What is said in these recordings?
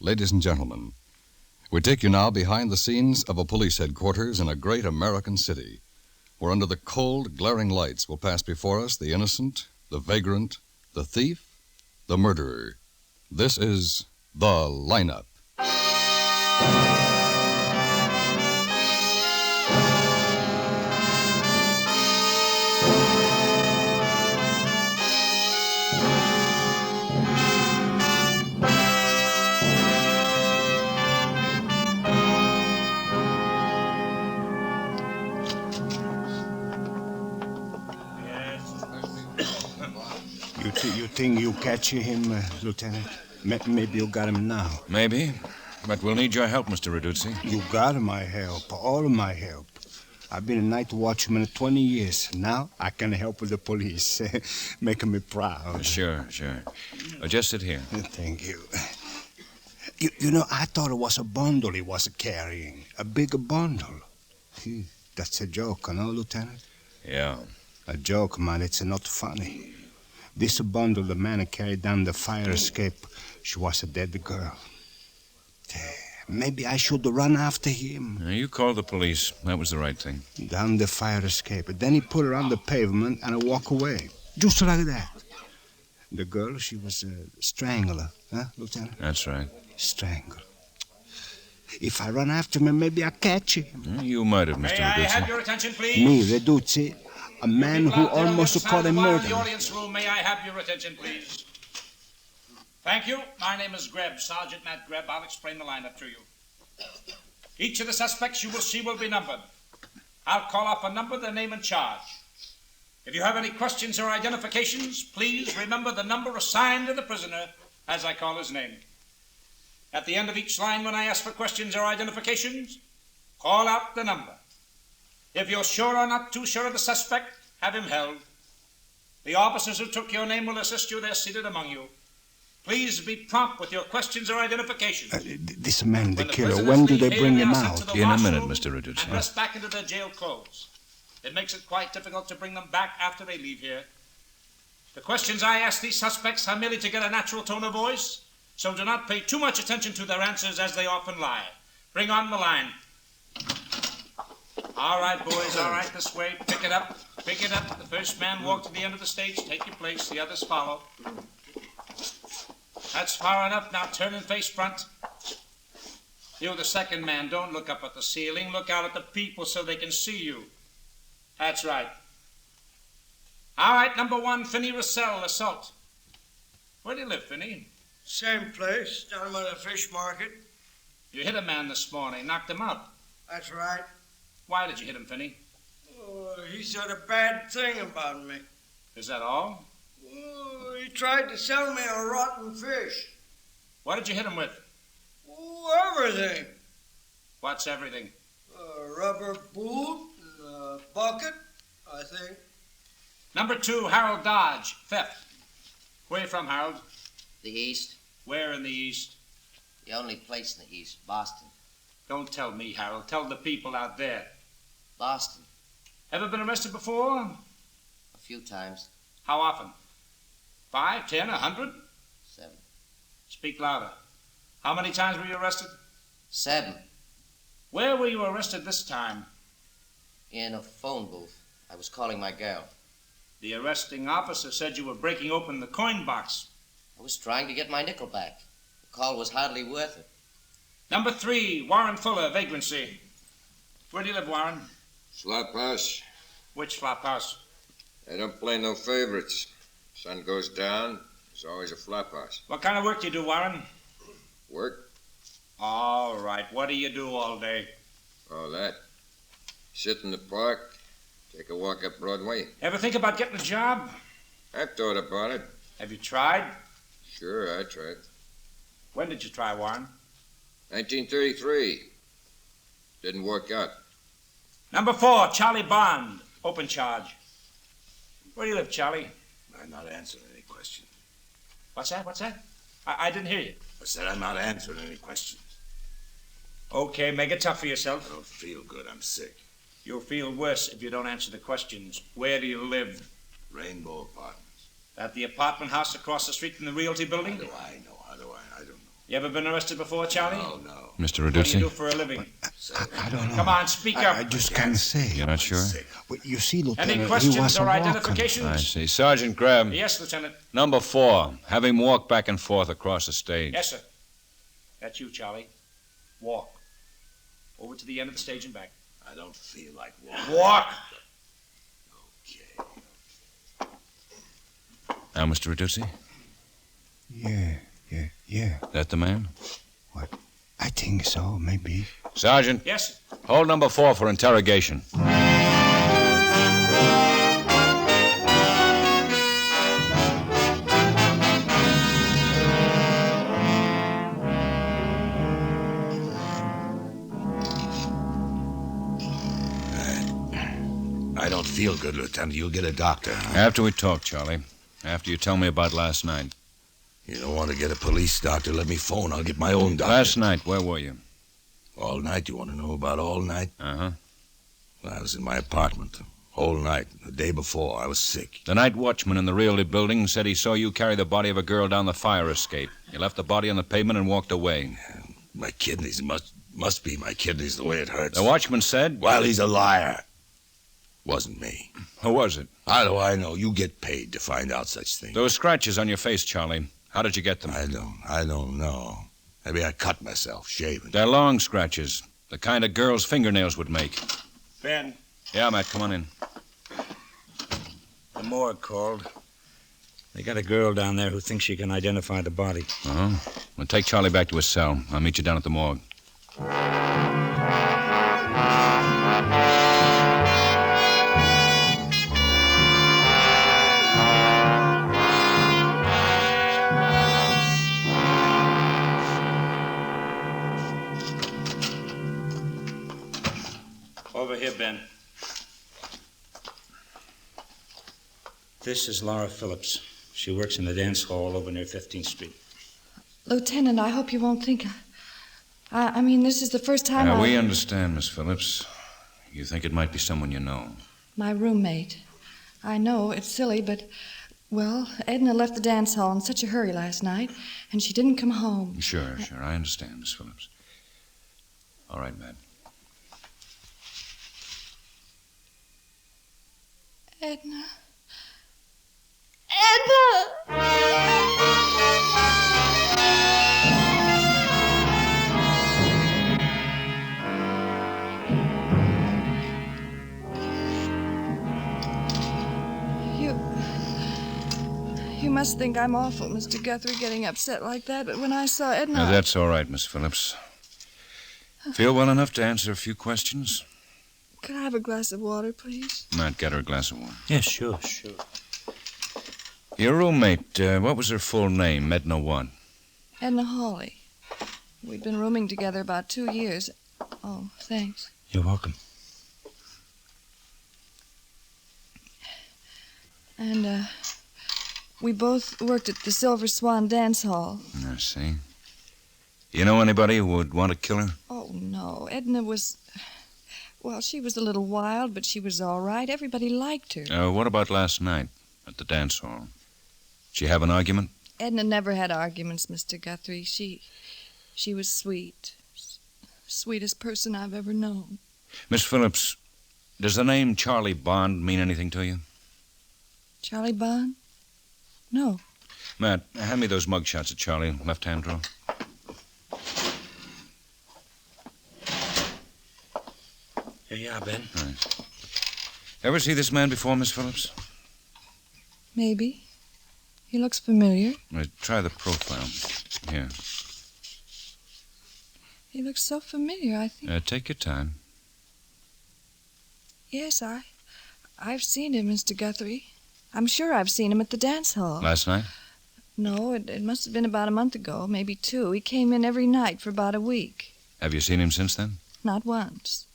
Ladies and gentlemen, we take you now behind the scenes of a police headquarters in a great American city, where under the cold, glaring lights will pass before us the innocent, the vagrant, the thief, the murderer. This is The Lineup. You think you catch him, Lieutenant? Maybe you got him now. Maybe, but we'll need your help, Mr. Reduzzi. You got my help, all of my help. I've been a night watchman 20 years. Now I can help with the police, making me proud. Sure. Just sit here. Thank you. You know, I thought it was a bundle he was carrying. A big bundle. That's a joke, no, Lieutenant? Yeah. A joke, man. It's not funny. This bundle the man carried down the fire escape, she was a dead girl. Maybe I should run after him. You called the police. That was the right thing. Down the fire escape. Then he put her on the pavement and I walk away. Just like that. The girl, she was a strangler, huh, Lieutenant? That's right. Strangle. If I run after him, maybe I'll catch him. You might have, Mr. Reduzzi. May I have your attention, please? Me, Reduzzi. A man who almost caught a murder. In the audience room, may I have your attention, please? Thank you. My name is Greb, Sergeant Matt Greb. I'll explain the lineup to you. Each of the suspects you will see will be numbered. I'll call off a number, their name and charge. If you have any questions or identifications, please remember the number assigned to the prisoner as I call his name. At the end of each line, when I ask for questions or identifications, call out the number. If you're sure or not too sure of the suspect, have him held. The officers who took your name will assist you. They're seated among you. Please be prompt with your questions or identifications. This man, the killer, when do they bring him out? In a minute, Mr. Reduzzi. And dressed back into their jail clothes. It makes it quite difficult to bring them back after they leave here. The questions I ask these suspects are merely to get a natural tone of voice, so do not pay too much attention to their answers as they often lie. Bring on the line. All right, boys, all right, this way. Pick it up. The first man walk to the end of the stage. Take your place. The others follow. That's far enough. Now turn and face front. You, the second man, don't look up at the ceiling. Look out at the people so they can see you. That's right. All right, number one, Finney Russell, assault. Where do you live, Finney? Same place, down by the fish market. You hit a man this morning, knocked him out. That's right. Why did you hit him, Finney? He said a bad thing about me. Is that all? He tried to sell me a rotten fish. What did you hit him with? Everything. What's everything? A rubber boot, a bucket, I think. Number two, Harold Dodge, theft. Where you from, Harold? The East. Where in the East? The only place in the East, Boston. Don't tell me, Harold. Tell the people out there. Boston. Ever been arrested before? A few times. How often? 5, 10, 100? 7. Speak louder. How many times were you arrested? 7. Where were you arrested this time? In a phone booth. I was calling my girl. The arresting officer said you were breaking open the coin box. I was trying to get my nickel back. The call was hardly worth it. Number 3, Warren Fuller, vagrancy. Where do you live, Warren? Flop house. Which flop house? I don't play no favorites. Sun goes down, there's always a flop house. What kind of work do you do, Warren? Work? All right. What do you do all day? All that. Sit in the park, take a walk up Broadway. Ever think about getting a job? I've thought about it. Have you tried? Sure, I tried. When did you try, Warren? 1933. Didn't work out. Number 4, Charlie Bond, open charge. Where do you live, Charlie? I'm not answering any questions. What's that? I didn't hear you. I said I'm not answering any questions. Okay, make it tough for yourself. I don't feel good. I'm sick. You'll feel worse if you don't answer the questions. Where do you live? Rainbow Apartments. At the apartment house across the street from the Realty Building? How do I know? I don't know. You ever been arrested before, Charlie? No. Mr. What do you do Reducci? for a living? I don't know. Come on, speak up. I just can't say. You're not sure? Well, you see, Lieutenant, Any he questions was or walking. identifications? I see. Sergeant Graham. Yes, Lieutenant. Number 4. Have him walk back and forth across the stage. Yes, sir. That's you, Charlie. Walk. Over to the end of the stage and back. I don't feel like walking. Walk! Okay. Now, Mr. Reducci? Yeah. That the man? What? I think so, maybe. Sergeant, Yes, sir. hold number 4 for interrogation. I don't feel good, Lieutenant. You'll get a doctor. After we talk, Charlie. After you tell me about last night. You don't want to get a police doctor? Let me phone. I'll get my own doctor. Last night, where were you? All night? You want to know about all night? Uh-huh. Well, I was in my apartment. Whole night. The day before, I was sick. The night watchman in the Realty building said he saw you carry the body of a girl down the fire escape. You left the body on the pavement and walked away. My kidneys must be my kidneys the way it hurts. The watchman said... Well, he's a liar. Wasn't me. Who was it? How do I know? You get paid to find out such things. Those scratches on your face, Charlie. How did you get them? I don't know. Maybe I cut myself, shaving. They're long scratches. The kind a girl's fingernails would make. Ben, Yeah, Matt, come on in. the morgue called. They got a girl down there who thinks she can identify the body. Uh-huh. Well, take Charlie back to his cell. I'll meet you down at the morgue. Over here, Ben. This is Laura Phillips. She works in the dance hall over near 15th Street. Lieutenant, I hope you won't think... I mean, this is the first time We understand, Miss Phillips. You think it might be someone you know. My roommate. I know, it's silly, but... Well, Edna left the dance hall in such a hurry last night, and she didn't come home. Sure. I understand, Miss Phillips. All right, Matt. Edna. Edna! You must think I'm awful, Mr. Guthrie, getting upset like that, but when I saw Edna... Now, that's all right, Miss Phillips. Feel well enough to answer a few questions? Could I have a glass of water, please? Matt, get her a glass of water. Yes, sure. Your roommate, what was her full name? Edna what? Edna Hawley. We'd been rooming together about 2 years. Oh, thanks. You're welcome. And, we both worked at the Silver Swan dance hall. I see. You know anybody who would want to kill her? Oh, no. Edna was... Well, she was a little wild, but she was all right. Everybody liked her. What about last night at the dance hall? Did you have an argument? Edna never had arguments, Mr. Guthrie. She was sweet. Sweetest person I've ever known. Miss Phillips, does the name Charlie Bond mean anything to you? Charlie Bond? No. Matt, hand me those mug shots of Charlie, left-hand drawer. Here you are, Ben. Right. Ever see this man before, Miss Phillips? Maybe. He looks familiar. Try the profile. Here. He looks so familiar, I think. Take your time. Yes, I've seen him, Mr. Guthrie. I'm sure I've seen him at the dance hall. Last night? No, it must have been about a month ago, maybe 2. He came in every night for about a week. Have you seen him since then? Not once.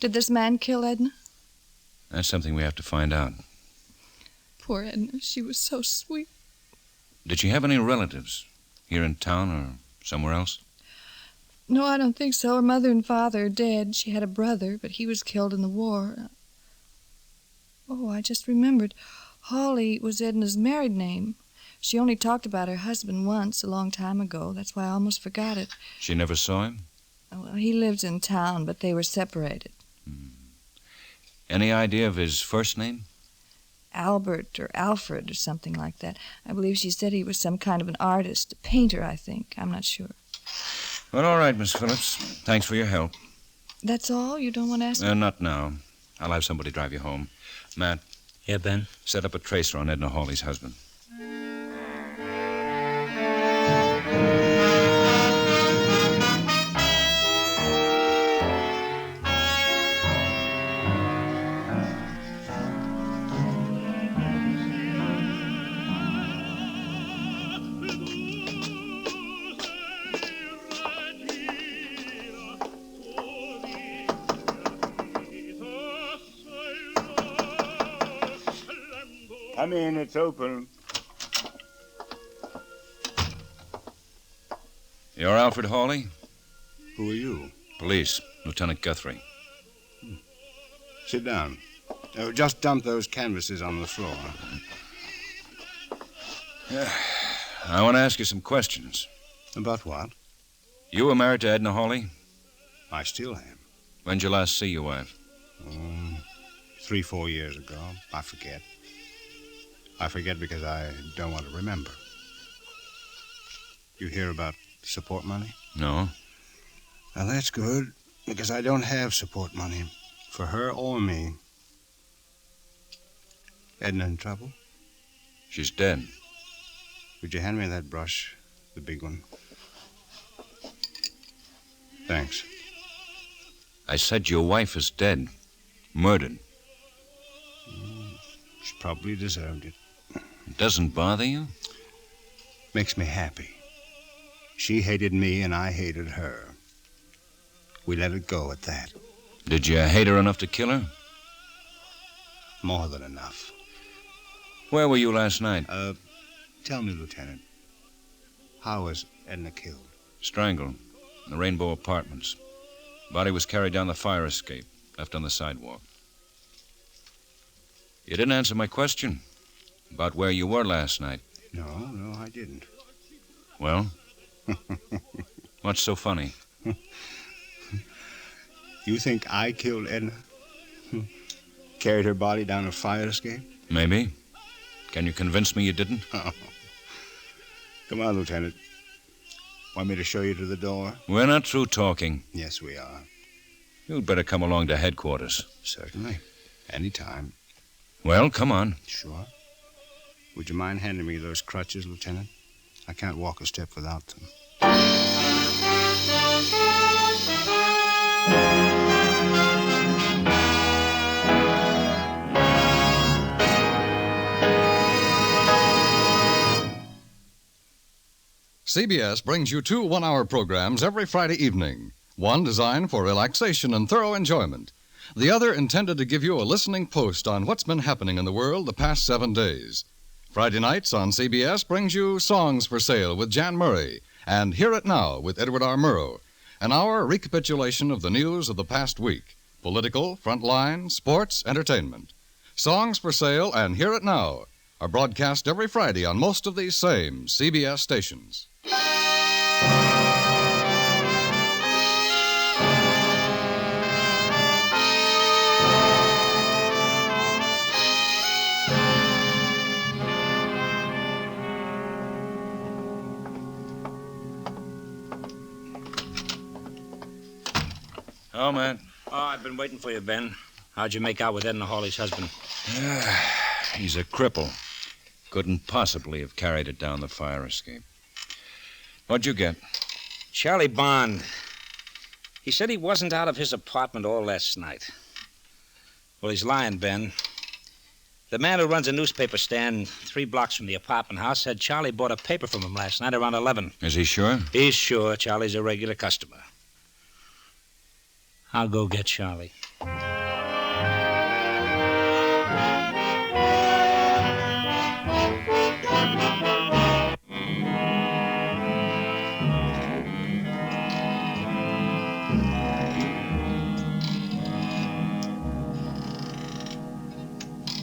Did this man kill Edna? That's something we have to find out. Poor Edna. She was so sweet. Did she have any relatives here in town or somewhere else? No, I don't think so. Her mother and father are dead. She had a brother, but he was killed in the war. Oh, I just remembered. Hawley was Edna's married name. She only talked about her husband once, a long time ago. That's why I almost forgot it. She never saw him? Well, he lived in town, but they were separated. Any idea of his first name? Albert or Alfred or something like that. I believe she said he was some kind of an artist, a painter, I think. I'm not sure. Well, all right, Miss Phillips. Thanks for your help. That's all? You don't want to ask me? Not now. I'll have somebody drive you home. Matt. Yeah, Ben? Set up a tracer on Edna Hawley's husband. Come in, it's open. You're Alfred Hawley? Who are you? Police, Lieutenant Guthrie. Sit down. Just dump those canvases on the floor. I want to ask you some questions. About what? You were married to Edna Hawley? I still am. When'd you last see your wife? 3-4 years ago. I forget. I forget because I don't want to remember. You hear about support money? No. Well, that's good, because I don't have support money for her or me. Edna in trouble? She's dead. Would you hand me that brush, the big one? Thanks. I said your wife is dead. Murdered. She probably deserved it. It doesn't bother you? Makes me happy. She hated me and I hated her. We let it go at that. Did you hate her enough to kill her? More than enough. Where were you last night? Tell me, Lieutenant, how was Edna killed? Strangled. In the Rainbow Apartments. Body was carried down the fire escape, left on the sidewalk. You didn't answer my question about where you were last night. No, I didn't. Well? What's so funny? You think I killed Edna? Carried her body down a fire escape? Maybe. Can you convince me you didn't? Oh. Come on, Lieutenant. Want me to show you to the door? We're not through talking. Yes, we are. You'd better come along to headquarters. Certainly. Anytime. Well, come on. Sure. Would you mind handing me those crutches, Lieutenant? I can't walk a step without them. CBS brings you 2 one-hour programs every Friday evening. One designed for relaxation and thorough enjoyment. The other intended to give you a listening post on what's been happening in the world the past 7 days. Friday nights on CBS brings you Songs for Sale with Jan Murray and Hear It Now with Edward R. Murrow, an hour recapitulation of the news of the past week, political, frontline, sports, entertainment. Songs for Sale and Hear It Now are broadcast every Friday on most of these same CBS stations. Oh, man. Oh, I've been waiting for you, Ben. How'd you make out with Edna Hawley's husband? He's a cripple. Couldn't possibly have carried it down the fire escape. What'd you get? Charlie Bond. He said he wasn't out of his apartment all last night. Well, he's lying, Ben. The man who runs a newspaper stand 3 blocks from the apartment house said Charlie bought a paper from him last night around 11. Is he sure? He's sure. Charlie's a regular customer. I'll go get Charlie.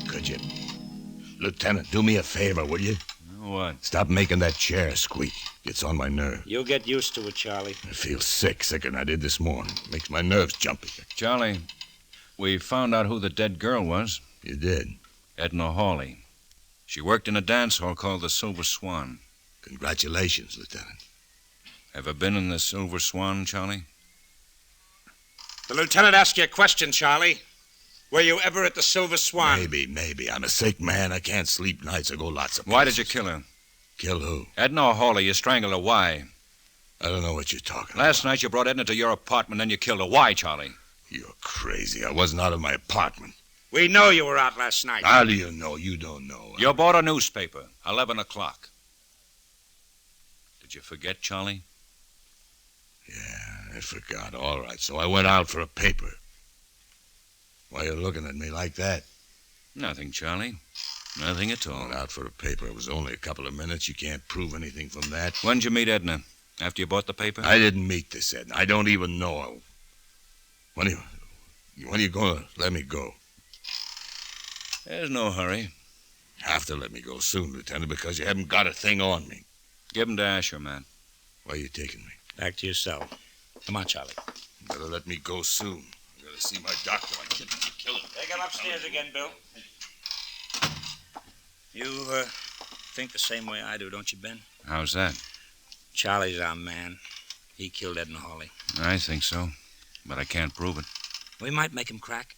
Could you, Lieutenant, do me a favor, will you? what? Stop making that chair squeak. It's on my nerve. You'll get used to it, Charlie. I feel sicker than I did this morning. Makes my nerves jumpy. Charlie, we found out who the dead girl was. You did? Edna Hawley. She worked in a dance hall called the Silver Swan. Congratulations, Lieutenant. Ever been in the Silver Swan, Charlie? The lieutenant asked you a question, Charlie. Were you ever at the Silver Swan? Maybe. I'm a sick man. I can't sleep nights. I go lots of places. Why did you kill her? Kill who? Edna Hawley. You strangled her. Why? I don't know what you're talking Last about. night you brought Edna to your apartment, then you killed her. Why, Charlie? You're crazy. I wasn't out of my apartment. We know you were out last night. How do you know? You don't know. You bought a newspaper, 11 o'clock. Did you forget, Charlie? Yeah, I forgot. All right, so I went out for a paper. Why are you looking at me like that? Nothing, Charlie. Nothing at all. Went out for a paper. It was only a couple of minutes. You can't prove anything from that. When'd you meet Edna? After you bought the paper? I didn't meet this Edna. I don't even know her. When are you going to let me go? There's no hurry. Have to let me go soon, Lieutenant, because you haven't got a thing on me. Give him to Asher, man. Why are you taking me? Back to your cell. Come on, Charlie. You better let me go soon. I gotta see my doctor. I can't kill him. Take him upstairs again, Bill. You think the same way I do, don't you, Ben? How's that? Charlie's our man. He killed Edna Hawley. I think so, but I can't prove it. We might make him crack.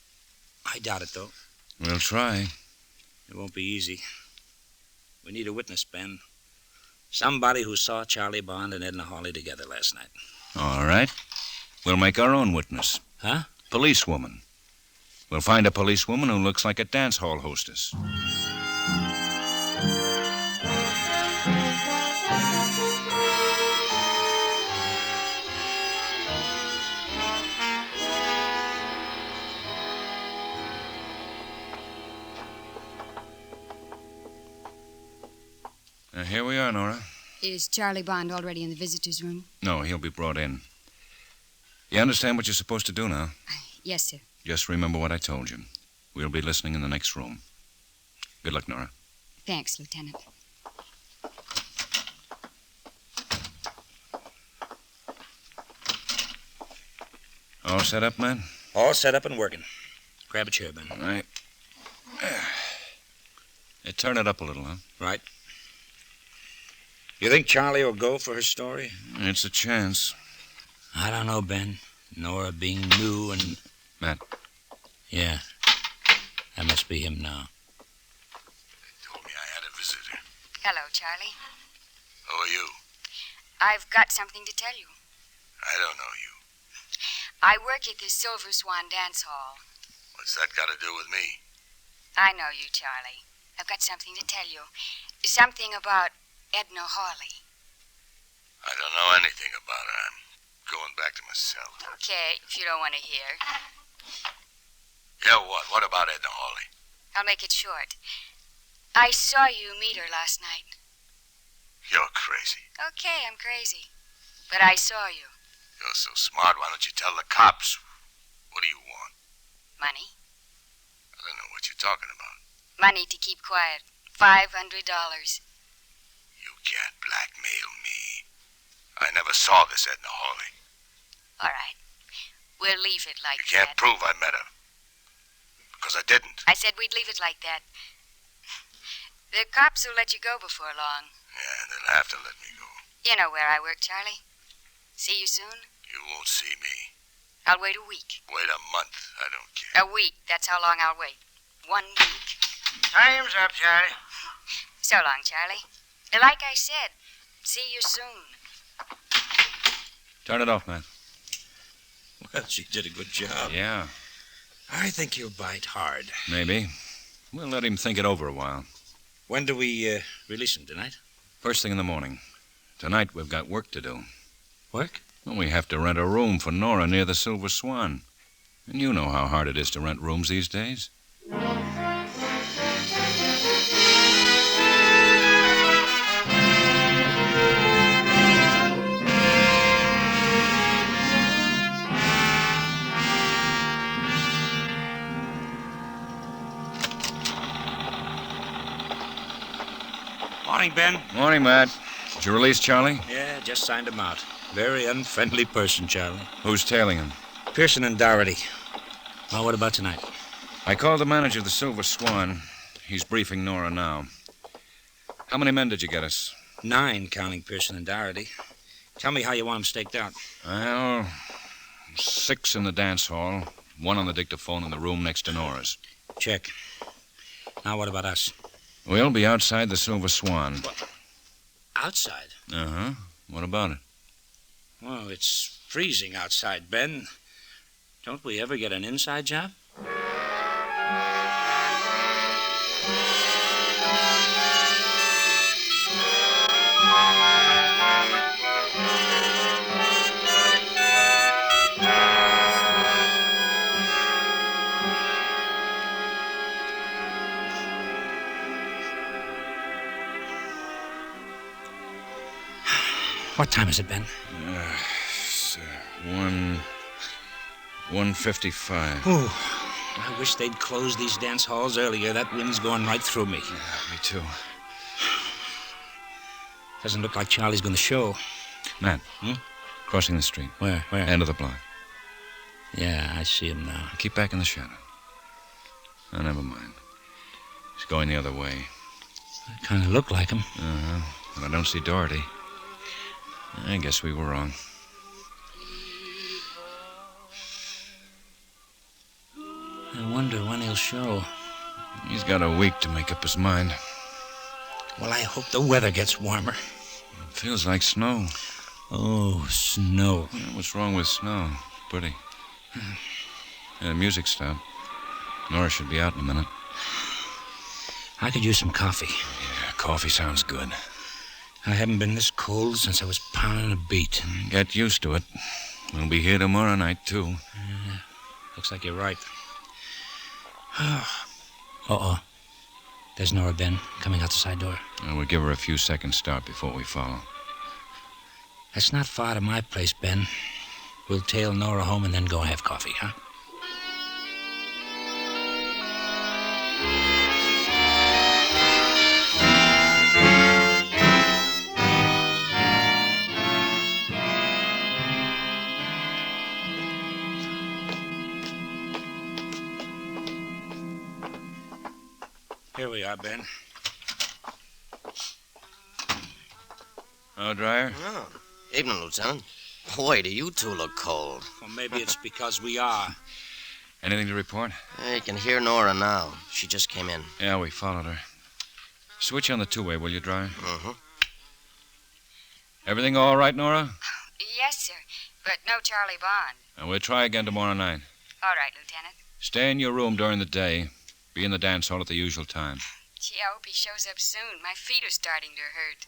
I doubt it, though. We'll try. It won't be easy. We need a witness, Ben. Somebody who saw Charlie Bond and Edna Hawley together last night. All right. We'll make our own witness. Huh? Policewoman. We'll find a policewoman who looks like a dance hall hostess. Here we are, Nora. Is Charlie Bond already in the visitor's room? No, he'll be brought in. You understand what you're supposed to do now? Yes, sir. Just remember what I told you. We'll be listening in the next room. Good luck, Nora. Thanks, Lieutenant. All set up, man? All set up and working. Grab a chair, Ben. All right. Turn it up a little, huh? Right. You think Charlie will go for her story? It's a chance. I don't know, Ben. Nora being new and... Matt. Yeah. That must be him now. They told me I had a visitor. Hello, Charlie. Who are you? I've got something to tell you. I don't know you. I work at the Silver Swan Dance Hall. What's that got to do with me? I know you, Charlie. I've got something to tell you. Something about Edna Hawley. I don't know anything about her. I'm going back to my cell. Okay, if you don't want to hear. Yeah, what? What about Edna Hawley? I'll make it short. I saw you meet her last night. You're crazy. Okay, I'm crazy. But I saw you. You're so smart. Why don't you tell the cops? What do you want? Money? I don't know what you're talking about. Money to keep quiet. $500. You can't blackmail me. I never saw this Edna Hawley. All right. We'll leave it like that. You can't prove I met her. Because I didn't. I said we'd leave it like that. The cops will let you go before long. Yeah, they'll have to let me go. You know where I work, Charlie. See you soon? You won't see me. I'll wait a week. Wait a month. I don't care. A week. That's how long I'll wait. 1 week. Time's up, Charlie. So long, Charlie. Like I said, see you soon. Turn it off, man. Well, she did a good job. Yeah. I think he'll bite hard. Maybe. We'll let him think it over a while. When do we release him, tonight? First thing in the morning. Tonight we've got work to do. Work? Well, we have to rent a room for Nora near the Silver Swan. And you know how hard it is to rent rooms these days. Morning, Ben. Morning, Matt. Did you release Charlie? Yeah, just signed him out. Very unfriendly person, Charlie. Who's tailing him? Pearson and Doherty. Well, what about tonight? I called the manager of the Silver Swan. He's briefing Nora now. How many men did you get us? 9, counting Pearson and Doherty. Tell me how you want them staked out. Well, 6 in the dance hall, 1 on the dictaphone in the room next to Nora's. Check. Now what about us? We'll be outside the Silver Swan. What? Outside? Uh-huh. What about it? Well, it's freezing outside, Ben. Don't we ever get an inside job? What time is it, Ben? 1:55. Oh, I wish they'd close these dance halls earlier. That wind's going right through me. Yeah, me too. Doesn't look like Charlie's going to show. Matt, crossing the street. Where? End of the block. Yeah, I see him now. Keep back in the shadow. Oh, never mind. He's going the other way. Kind of looked like him. Uh-huh. But I don't see Doherty. I guess we were wrong. I wonder when he'll show. He's got a week to make up his mind. Well, I hope the weather gets warmer. It feels like snow. Oh, snow. Yeah, what's wrong with snow? Pretty. The music stopped. Nora should be out in a minute. I could use some coffee. Yeah, coffee sounds good. I haven't been this cold since I was pounding a beat. Get used to it. We'll be here tomorrow night, too. Looks like you're right. Uh-oh. There's Nora, Ben, coming out the side door. We'll give her a few seconds start before we follow. That's not far to my place, Ben. We'll tail Nora home and then go have coffee, huh? Here we are, Ben. Oh, Dryer? Oh, evening, Lieutenant. Boy, do you two look cold. Well, maybe it's because we are. Anything to report? You can hear Nora now. She just came in. Yeah, we followed her. Switch on the two-way, will you, Dryer? Mm-hmm. Everything all right, Nora? Yes, sir, but no Charlie Bond. And we'll try again tomorrow night. All right, Lieutenant. Stay in your room during the day. Be in the dance hall at the usual time. Gee, I hope he shows up soon. My feet are starting to hurt.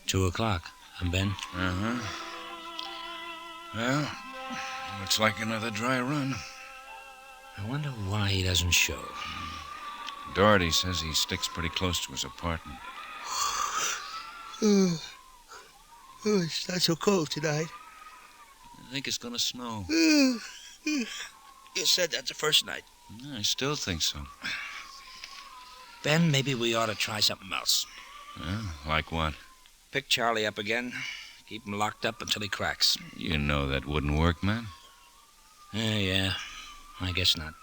2 o'clock. I'm Ben. Uh-huh. Well, looks like another dry run. I wonder why he doesn't show. Doherty says he sticks pretty close to his apartment. It's not so cold tonight. I think it's gonna snow. You said that the first night. I still think so. Ben, maybe we ought to try something else. Well, like what? Pick Charlie up again. Keep him locked up until he cracks. You know that wouldn't work, man. Yeah. I guess not.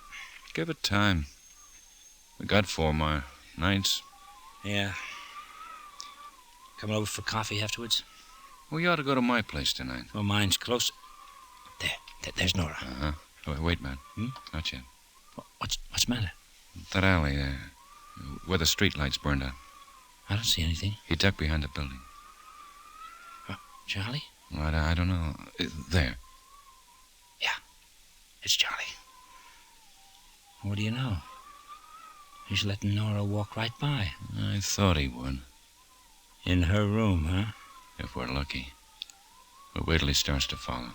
Give it time. We got 4 more nights. Yeah. Coming over for coffee afterwards? We ought to go to my place tonight. Well, mine's close. There's Nora. Uh-huh. Wait, man. Not yet. What's the matter? That alley there, where the street lights burned out. I don't see anything. He ducked behind the building. Charlie? Well, I don't know. There. Yeah. It's Charlie. What do you know? He's letting Nora walk right by. I thought he would. In her room, huh? If we're lucky. We'll wait till he starts to follow.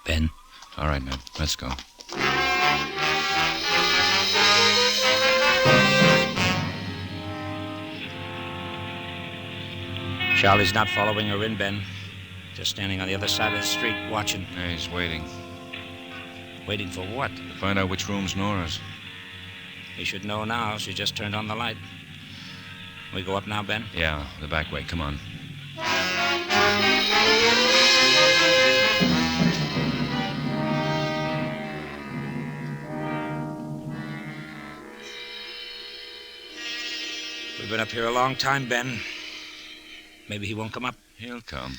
Ben? All right, Ned. Let's go. Charlie's not following her in, Ben. Just standing on the other side of the street, watching. Yeah, he's waiting. Waiting for what? To find out which room's Nora's. He should know now. She just turned on the light. We go up now, Ben? Yeah, the back way. Come on. We've been up here a long time, Ben. Maybe he won't come up. He'll come.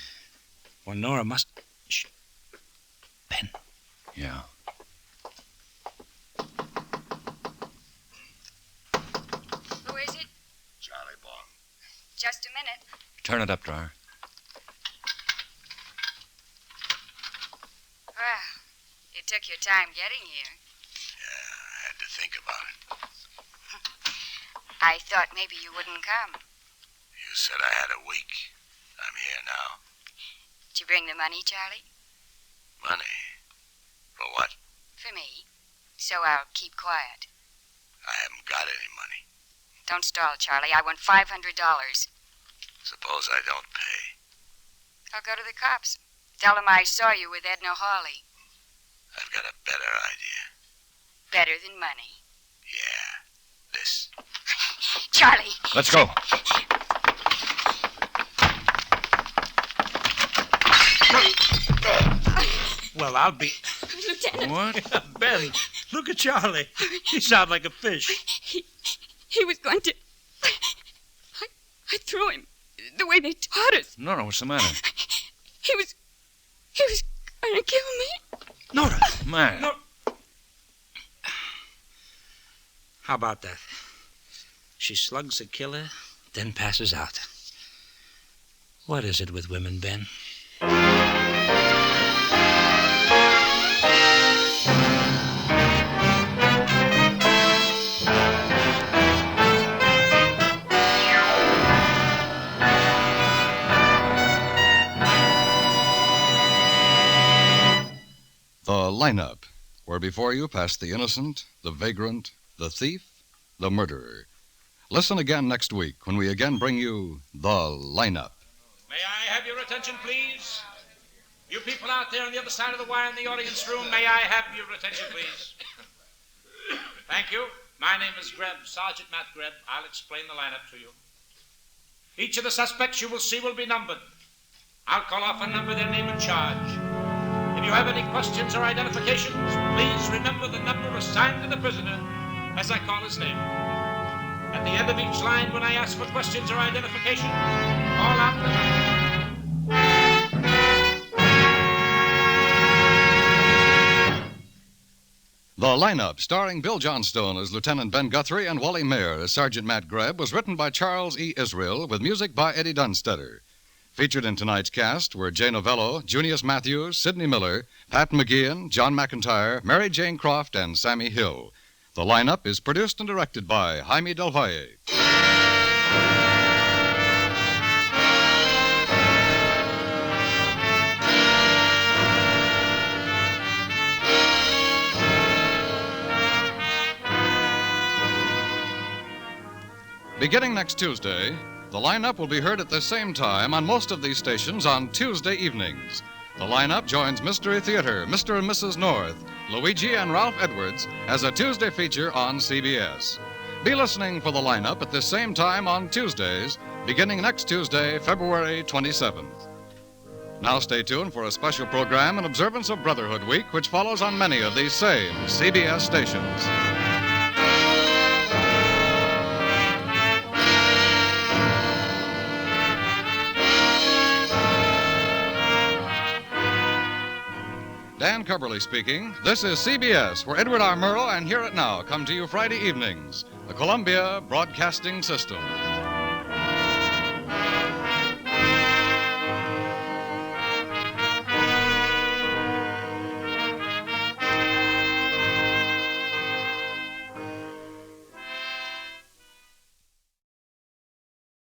Well, Nora must... Shh. Ben. Yeah. Who is it? Charlie Bond. Just a minute. Turn it up, Dryer. Well, you took your time getting here. Yeah, I had to think about it. I thought maybe you wouldn't come. You said I had a week. I'm here now. Did you bring the money, Charlie? Money? For what? For me. So I'll keep quiet. I haven't got any money. Don't stall, Charlie. I want $500. Suppose I don't pay. I'll go to the cops. Tell them I saw you with Edna Hawley. I've got a better idea. Better than money. Yeah, this. Charlie! Let's go. Well, I'll be... Lieutenant! What? Ben, look at Charlie. He's out like a fish. He was going to... I threw him the way they taught us. Nora, what's the matter? He was going to kill me. Nora! Man. Nora! How about that? She slugs the killer, then passes out. What is it with women, Ben? The lineup, where before you pass the innocent, the vagrant, the thief, the murderer. Listen again next week when we again bring you The Lineup. May I have your attention, please? You people out there on the other side of the wire in the audience room, may I have your attention, please? Thank you. My name is Greb, Sergeant Matt Greb. I'll explain the lineup to you. Each of the suspects you will see will be numbered. I'll call off a number, their name and charge. If you have any questions or identifications, please remember the number assigned to the prisoner as I call his name. At the end of each line, when I ask for questions or identification, call out the number. The Lineup, starring Bill Johnstone as Lieutenant Ben Guthrie and Wally Mayer as Sergeant Matt Greb, was written by Charles E. Israel with music by Eddie Dunstetter. Featured in tonight's cast were Jay Novello, Junius Matthews, Sidney Miller, Pat McGeehan, John McIntyre, Mary Jane Croft, and Sammy Hill. The Lineup is produced and directed by Jaime Del Valle. Beginning next Tuesday, The Lineup will be heard at the same time on most of these stations on Tuesday evenings. The Lineup joins Mystery Theater, Mr. and Mrs. North, Luigi and Ralph Edwards as a Tuesday feature on CBS. Be listening for The Lineup at the same time on Tuesdays, beginning next Tuesday, February 27th. Now stay tuned for a special program in observance of Brotherhood Week, which follows on many of these same CBS stations. Dan Cubberly speaking. This is CBS, where Edward R. Murrow and Hear It Now come to you Friday evenings. The Columbia Broadcasting System.